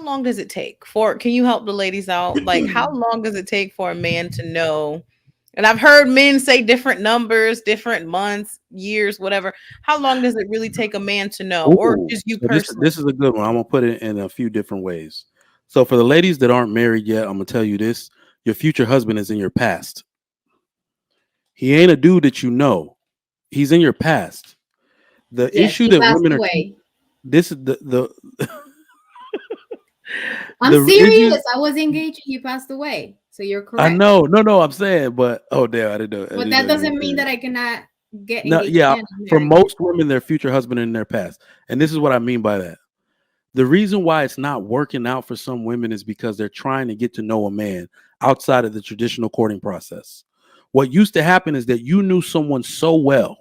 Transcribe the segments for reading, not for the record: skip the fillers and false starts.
long does it take for, can you help the ladies out? Like, how long does it take for a man to know? And I've heard men say different numbers, different months, years, whatever. How long does it really take a man to know, or Ooh, just you so personally? this is a good one. I'm gonna put it in a few different ways. So for the ladies that aren't married yet, I'm gonna tell you this: your future husband is in your past. He ain't a dude that you know. He's in your past. The Yes, issue he that passed women are away. this is I'm the issue. serious. I was engaged and he passed away. So you're I correct. know, no, I'm saying, but oh damn, I didn't know, I But didn't that know you doesn't were mean that married. I cannot get No, engaged yeah, again and for marry again. most women, their future husband in their past, and this is what I mean by that. The reason why it's not working out for some women is because they're trying to get to know a man outside of the traditional courting process. What used to happen is that you knew someone so well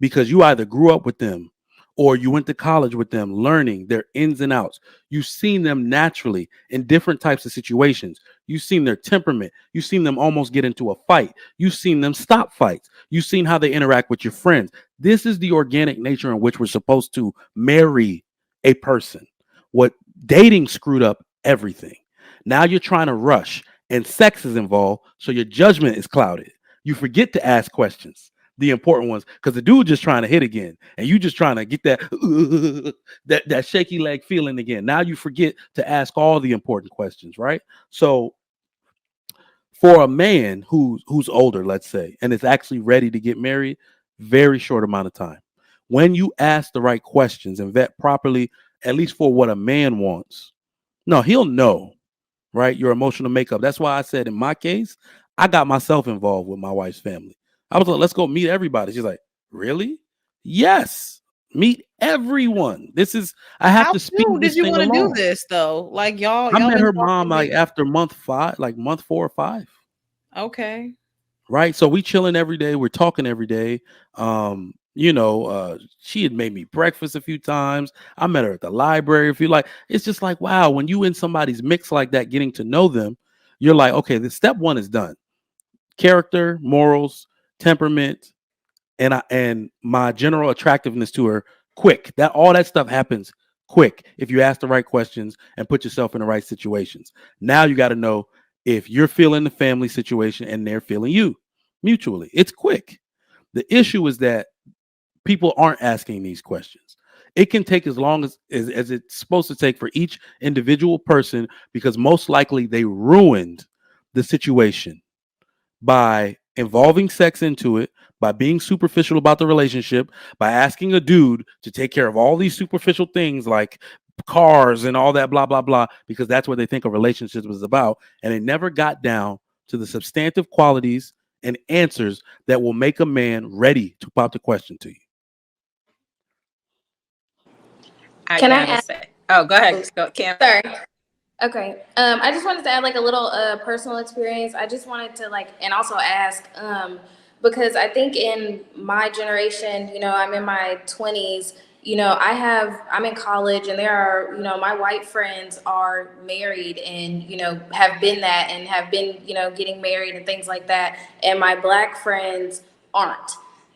because you either grew up with them or you went to college with them, learning their ins and outs. You've seen them naturally in different types of situations. You've seen their temperament. You've seen them almost get into a fight. You've seen them stop fights. You've seen how they interact with your friends. This is the organic nature in which we're supposed to marry a person. What dating screwed up everything. Now you're trying to rush and sex is involved, so your judgment is clouded. You forget to ask questions, the important ones, because the dude just trying to hit again, and you just trying to get that that shaky leg feeling again. Now you forget to ask all the important questions, right? So for a man who's older, let's say, and is actually ready to get married, very short amount of time. When you ask the right questions and vet properly, at least for what a man wants, no, he'll know, right? Your emotional makeup. That's why I said in my case, I got myself involved with my wife's family. I was like, let's go meet everybody. She's like, really? Yes. Meet everyone. This is I have How to speed soon did this you thing want to do along. this though? Like I y'all met been her mom talking like maybe. after month 5, like month 4 or 5. Okay. Right. So we chilling every day. We're talking every day. She had made me breakfast a few times. I met her at the library. If you like, it's just like, wow, when you in somebody's mix like that, getting to know them, you're like, okay, the step one is done. Character, morals, temperament, and my general attractiveness to her, quick. That all that stuff happens quick if you ask the right questions and put yourself in the right situations. Now you got to know if you're feeling the family situation and they're feeling you mutually. It's quick. The issue is that people aren't asking these questions. It can take as long as it's supposed to take for each individual person because most likely they ruined the situation by involving sex into it, by being superficial about the relationship, by asking a dude to take care of all these superficial things like cars and all that, blah, blah, blah, because that's what they think a relationship was about. And it never got down to the substantive qualities and answers that will make a man ready to pop the question to you. I Can I gotta add? say, oh, go ahead, Oh, go, Kim. sorry. Okay. I just wanted to add like a little personal experience. I just wanted to like, and also ask, because I think in my generation, I'm in my 20s. I'm in college, and there are, my white friends are married and, have been that and have been, getting married and things like that. And my black friends aren't.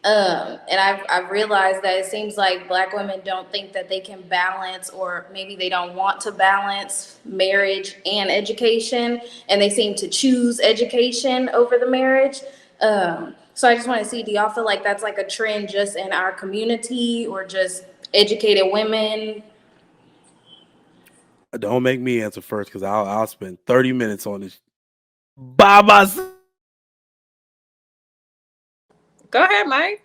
And I've realized that it seems like black women don't think that they can balance, or maybe they don't want to balance marriage and education, and they seem to choose education over the marriage. So I just want to see, do y'all feel like that's like a trend just in our community, or just educated women? Don't make me answer first because I'll spend 30 minutes on this by myself. Go ahead, Mike.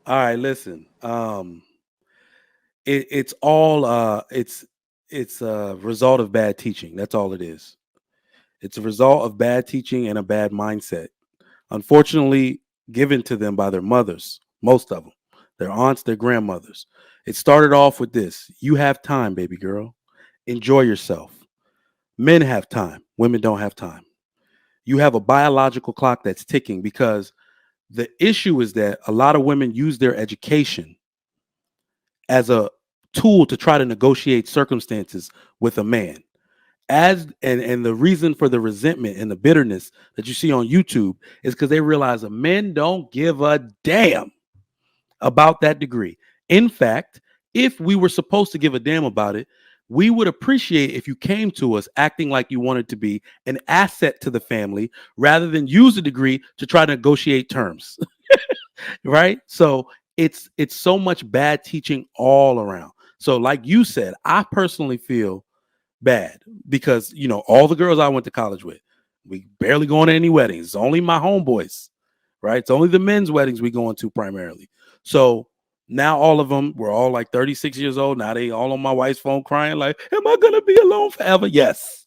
All right, listen. It's all it's a result of bad teaching. That's all it is. It's a result of bad teaching and a bad mindset. Unfortunately, given to them by their mothers, most of them, their aunts, their grandmothers. It started off with this: you have time, baby girl. Enjoy yourself. Men have time. Women don't have time. You have a biological clock that's ticking because the issue is that a lot of women use their education as a tool to try to negotiate circumstances with a man. And the reason for the resentment and the bitterness that you see on YouTube is because they realize that men don't give a damn about that degree. In fact, if we were supposed to give a damn about it, We would appreciate if you came to us acting like you wanted to be an asset to the family rather than use a degree to try to negotiate terms. Right? So it's so much bad teaching all around. So like you said, I personally feel bad because all the girls I went to college with, we barely going to any weddings. It's only my homeboys, right? It's only the men's weddings we going to primarily. So now all of them, we're all like 36 years old. Now they all on my wife's phone crying like, am I gonna be alone forever? Yes,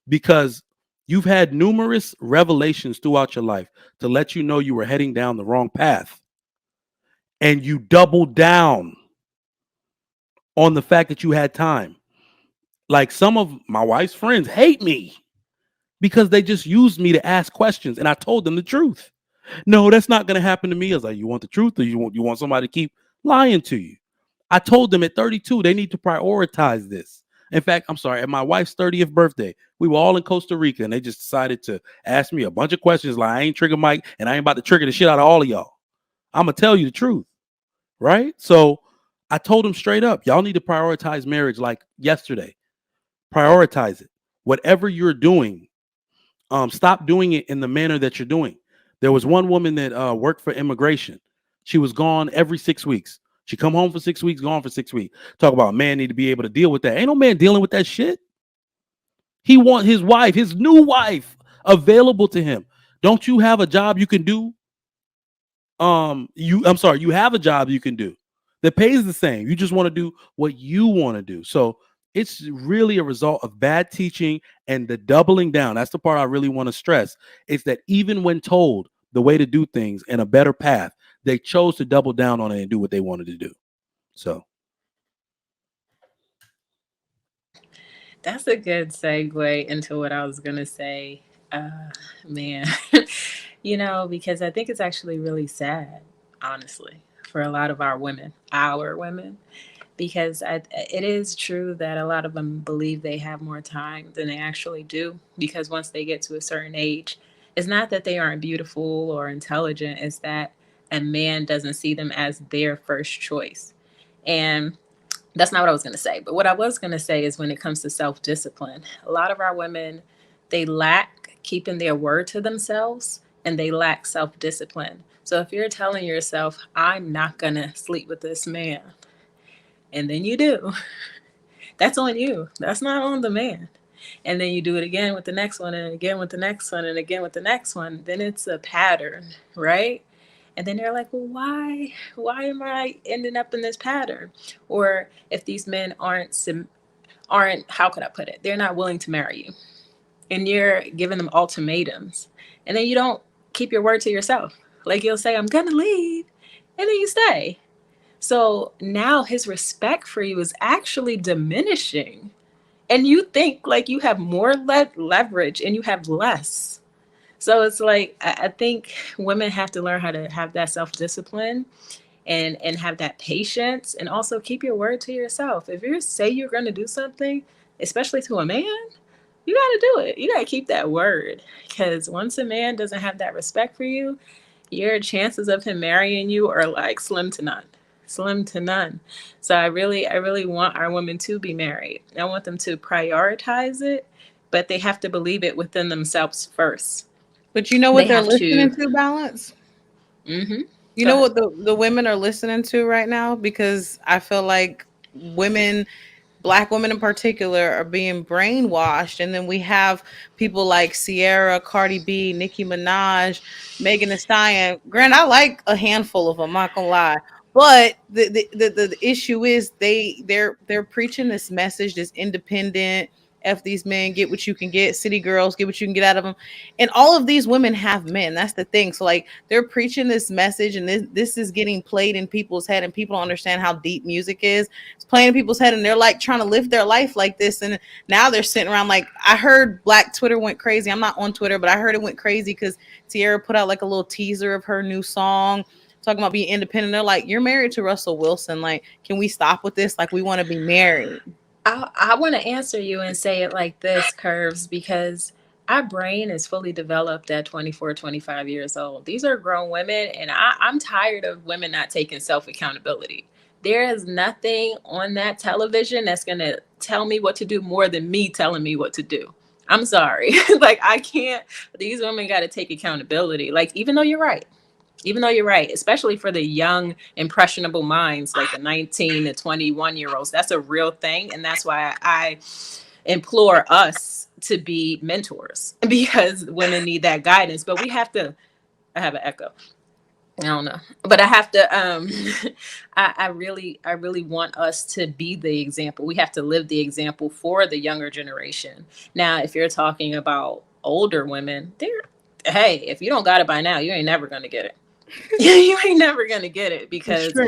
because you've had numerous revelations throughout your life to let you know you were heading down the wrong path, and you doubled down on the fact that you had time. Like some of my wife's friends hate me because they just used me to ask questions, and I told them the truth. No, that's not going to happen to me. I was like, you want the truth, or you want somebody to keep lying to you? I told them at 32 they need to prioritize this. In fact, I'm sorry, at my wife's 30th birthday, we were all in Costa Rica, and they just decided to ask me a bunch of questions like I ain't trigger Mike, and I ain't about to trigger the shit out of all of y'all. I'm gonna tell you the truth, right? So I told them straight up, y'all need to prioritize marriage like yesterday. Prioritize it. Whatever you're doing, stop doing it in the manner that you're doing. There was one woman that worked for immigration. She was gone every 6 weeks. She come home for 6 weeks, gone for 6 weeks. Talk about a man need to be able to deal with that. Ain't no man dealing with that shit. He want his wife, his new wife, available to him. Don't you have a job you can do? You have a job you can do that pays the same. You just want to do what you want to do. So it's really a result of bad teaching and the doubling down. That's the part I really want to stress. It's that even when told the way to do things and a better path, they chose to double down on it and do what they wanted to do. So That's a good segue into what I was going to say. Man, because I think it's actually really sad, honestly, for a lot of our women, because it is true that a lot of them believe they have more time than they actually do. Because once they get to a certain age, it's not that they aren't beautiful or intelligent, it's that a man doesn't see them as their first choice. And that's not what I was going to say. But what I was going to say is when it comes to self-discipline, a lot of our women, they lack keeping their word to themselves and they lack self-discipline. So if you're telling yourself, I'm not going to sleep with this man, and then you do, that's on you. That's not on the man. And then you do it again with the next one, and again with the next one, and again with the next one. Then it's a pattern, right? And then they're like, well, why am I ending up in this pattern? Or if these men aren't, how could I put it? They're not willing to marry you, and you're giving them ultimatums, and then you don't keep your word to yourself. Like you'll say, I'm gonna leave, and then you stay. So now his respect for you is actually diminishing, and you think like you have more leverage and you have less. So it's like I think women have to learn how to have that self-discipline and have that patience, and also keep your word to yourself. If you say you're going to do something, especially to a man, you got to do it. You got to keep that word, because once a man doesn't have that respect for you, your chances of him marrying you are like slim to none. Slim to none. So I really want our women to be married. I want them to prioritize it, but they have to believe it within themselves first. But you know They what they're have to. listening to, Balance? Mm-hmm. You Go know ahead. what the women are listening to right now? Because I feel like women, black women in particular, are being brainwashed. And then we have people like Sierra, Cardi B, Nicki Minaj, Megan Thee Stallion. Grant, I like a handful of them, I'm not gonna lie. But the issue is they're preaching this message, this independent, F these men, get what you can get, city girls, get what you can get out of them. And all of these women have men. That's the thing. So like they're preaching this message, and this is getting played in people's head, and people don't understand how deep music is. It's playing in people's head, and they're like trying to live their life like this. And now they're sitting around like, I heard Black Twitter went crazy. I'm not on Twitter, but I heard it went crazy because Tierra put out like a little teaser of her new song talking about being independent. They're like, you're married to Russell Wilson. Like, can we stop with this? Like, we want to be married. I want to answer you and say it like this, Curves, because our brain is fully developed at 24, 25 years old. These are grown women, and I'm tired of women not taking self accountability. There is nothing on that television that's going to tell me what to do more than me telling me what to do. I'm sorry. Like, I can't, these women got to take accountability. Like, even though you're right, especially for the young, impressionable minds, like the 19 to 21-year-olds, that's a real thing. And that's why I implore us to be mentors, because women need that guidance. But we have to, I have an echo. I don't know, but I have to, I really want us to be the example. We have to live the example for the younger generation. Now, if you're talking about older women, hey, if you don't got it by now, you ain't never going to get it. You ain't never going to get it, because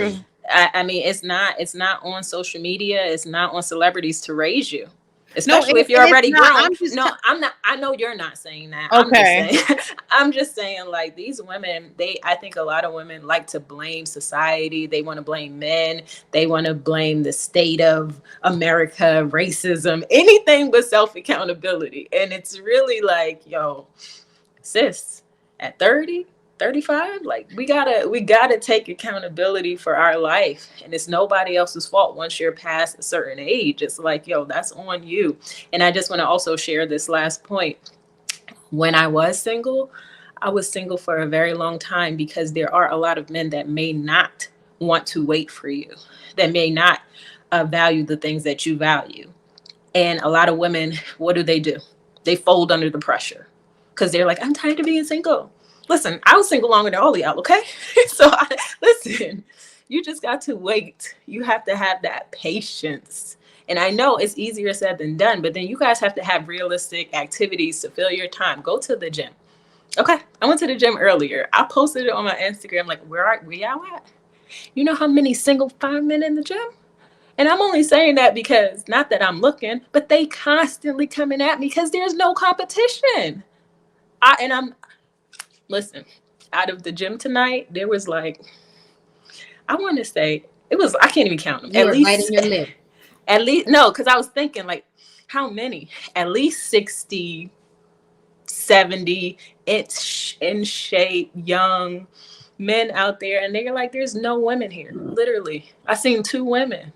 I mean, it's not on social media. It's not on celebrities to raise you. Especially if you're already grown. I'm not. I know you're not saying that. Okay. I'm just saying, like, these women, I think a lot of women like to blame society. They want to blame men. They want to blame the state of America, racism, anything but self-accountability. And it's really like, yo, sis, at 30, 35, like, we gotta take accountability for our life, and it's nobody else's fault. Once you're past a certain age, it's like, yo, that's on you. And I just want to also share this last point. When I was single for a very long time, because there are a lot of men that may not want to wait for you, that may not value the things that you value. And a lot of women, what do? They fold under the pressure, because they're like, I'm tired of being single. Listen, I was single longer than all of y'all, okay? So listen, you just got to wait. You have to have that patience. And I know it's easier said than done, but then you guys have to have realistic activities to fill your time. Go to the gym. Okay, I went to the gym earlier. I posted it on my Instagram, like, where are y'all at? You know how many single firemen in the gym? And I'm only saying that because, not that I'm looking, but they constantly coming at me because there's no competition. Listen, out of the gym tonight, there was like, I want to say, it was, I can't even count them. You were biting your lip. At least, no, because I was thinking, like, how many? At least 60, 70 in shape, young men out there. And they're like, there's no women here. Literally. I seen 2 women.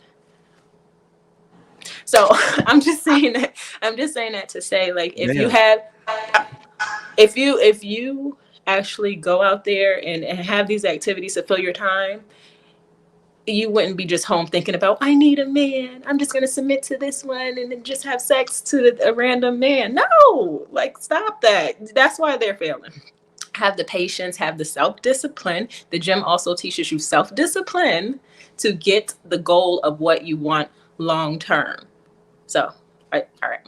So I'm just saying that to say, like, if you actually go out there and have these activities to fill your time, you wouldn't be just home thinking about, I need a man, I'm just going to submit to this one and then just have sex to a random man. No, like, stop that. That's why they're failing. Have the patience, have the self-discipline. The gym also teaches you self-discipline to get the goal of what you want long term. So, all right.